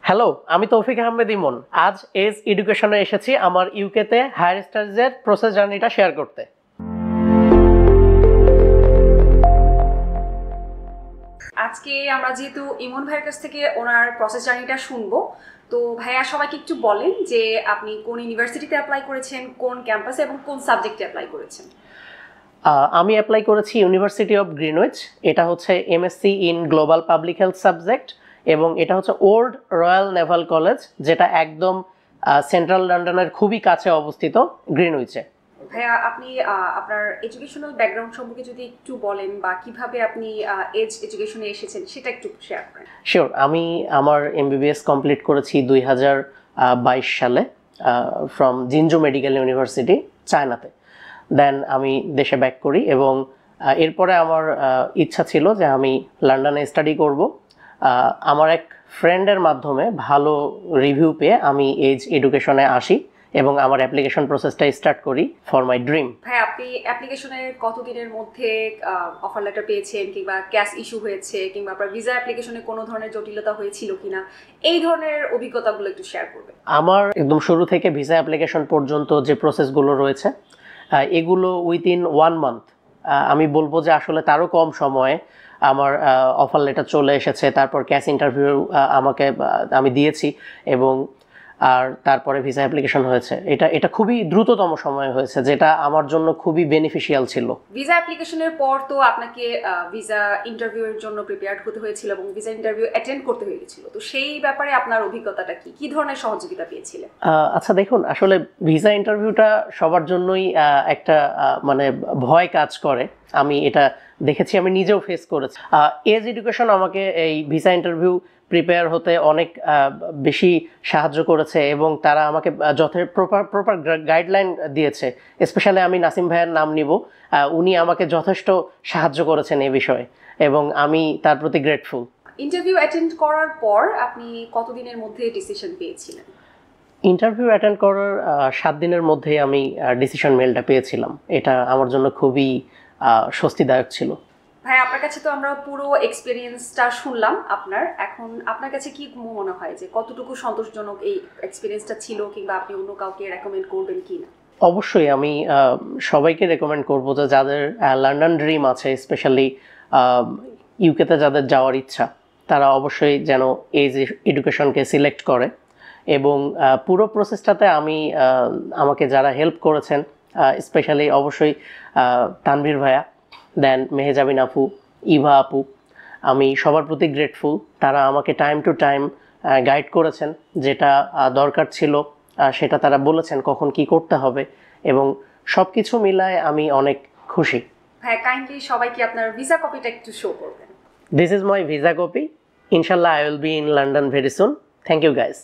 Hello, আমি তৌফিক আহমেদ ইমন। আজ এজ এডুকেশনে এসেছি আমার ইউকেতে হায়ার স্টাডিজের প্রসেস জার্নিটা শেয়ার করতে। আজকে আমরা যেহেতু ইমন ভাইয়ের কাছ থেকে ওনার প্রসেস জার্নিটা শুনবো, তো ভাইয়া সবাইকে একটু বলেন যে আপনি কোন ইউনিভার্সিটিতে অ্যাপ্লাই করেছেন, কোন ক্যাম্পাসে এবং কোন সাবজেক্টে অ্যাপ্লাই করেছেন। আমি অ্যাপ্লাই করেছি ইউনিভার্সিটি অফ গ্রিনউইচ। এটা হচ্ছে MSc in global public health subject এবং এটা হচ্ছে ওল্ড রয়্যাল নেভাল কলেজ, যেটা একদম সেন্ট্রাল লন্ডনের খুবই কাছে অবস্থিত গ্রিনউইচে। ভাইয়া আপনি আপনার এডুকেশনাল ব্যাকগ্রাউন্ড সম্পর্কে যদি একটু বলেন বা কিভাবে আপনি এজ এডুকেশনে এসেছেন সেটা একটু শেয়ার করেন। শিওর, আমি আমার এমবিবিএস কমপ্লিট করেছি 2022 সালে ফ্রম জিনজু মেডিকেল ইউনিভার্সিটি, চায়নাতে। দেন আমি দেশে ব্যাক করি এবং এরপরে আমার ইচ্ছা ছিল যে আমি লন্ডনে স্টাডি করব। আমার এক ফ্রেন্ডের মাধ্যমে ভালো রিভিউ পেয়ে আমি এজ এডুকেশনে আসি এবং আমার অ্যাপ্লিকেশন প্রসেসটা স্টার্ট করি ফর মাই ড্রিম। ভাই, আপনি অ্যাপ্লিকেশনের কতদিনের মধ্যে অফার লেটার পেয়েছেন, কিংবা ক্যাশ ইস্যু হয়েছে, কিংবা আপনার ভিসা অ্যাপ্লিকেশনে কোনো ধরনের জটিলতা হয়েছিল কিনা, এই ধরনের অভিজ্ঞতাগুলো একটু শেয়ার করবেন। আমার একদম শুরু থেকে ভিসা অ্যাপ্লিকেশন পর্যন্ত যে প্রসেসগুলো রয়েছে এগুলো উইদিন 1 মান্থ, আমি বলবো যে আসলে তারও কম সময়ে আমার অফার লেটার চলে এসেছে। তারপর ক্যাশ ইন্টারভিউ আমি দিয়েছি এবং আর তারপরে ভিসা অ্যাপ্লিকেশন হয়েছে। এটা খুবই দ্রুততম সময়ে হয়েছে, যেটা আমার জন্য খুবই বেনিফিশিয়াল ছিল। ভিসা অ্যাপ্লিকেশনের পর তো আপনাকে ভিসা ইন্টারভিউয়ের জন্য প্রিপেয়ার হতে হয়েছিল এবং ভিসা ইন্টারভিউ অ্যাটেন্ড করতে হয়েছিল, তো সেই ব্যাপারে আপনার অভিজ্ঞতাটা কি ধরনের সহযোগিতা পেয়েছিলেন? আচ্ছা দেখুন, আসলে ভিসা ইন্টারভিউটা সবার জন্যই একটা মানে ভয় কাজ করে। আমি এটা দেখেছি, আমি নিজেও ফেস করেছি। এজ এডুকেশন আমাকে এই ভিসা ইন্টারভিউ প্রিপেয়ার হতে অনেক বেশি সাহায্য করেছে এবং তারা আমাকে প্রপার গাইডলাইন দিয়েছে। স্পেশালি আমি নাসিম ভাইয়ের নাম নিব, উনি আমাকে যথেষ্ট সাহায্য করেছেন এ বিষয়ে এবং আমি তার প্রতি গ্রেটফুল। ইন্টারভিউ অ্যাটেন্ড করার পর আপনি কতদিনের মধ্যে ডিসিশন পেয়েছিলেন? ইন্টারভিউ অ্যাটেন্ড করার 7 দিনের মধ্যেই আমি ডিসিশন মেলটা পেয়েছিলাম। এটা আমার জন্য খুবই স্বস্তিদায়ক ছিল। ভাই, আপনার কাছে তো আমরা পুরো এক্সপিরিয়েন্সটা শুনলাম আপনার। এখন আপনার কাছে কি মনে হয় যে কতটুকু সন্তোষজনক এই এক্সপিরিয়েন্সটা ছিল, কিংবা আপনি অন্য কাউকে রেকমেন্ড করবেন কিনা? অবশ্যই আমি সবাইকে রেকমেন্ড করবো যে যাদের লন্ডন ড্রিম আছে, স্পেশালি ইউকেতে যাদের যাওয়ার ইচ্ছা, তারা অবশ্যই যেন এজ এডুকেশনকে সিলেক্ট করে। এবং পুরো প্রসেসটাতে আমাকে যারা হেল্প করেছেন, স্পেশালি অবশ্যই তানভীর ভাইয়া, দেন মেহেজাবিন আপু, ইভা আপু, আমি সবার প্রতি গ্রেটফুল। তারা আমাকে টাইম টু টাইম গাইড করেছেন, যেটা দরকার ছিল সেটা তারা বলেছেন কখন কি করতে হবে, এবং সব কিছু মিলায় আমি অনেক খুশি। হ্যাঁ, কাইন্ডলি সবাইকে আপনার ভিসা কপিটা একটু শো করবেন। This is my visa copy. ইনশাল্লাহ I will be in London very soon. Thank you guys.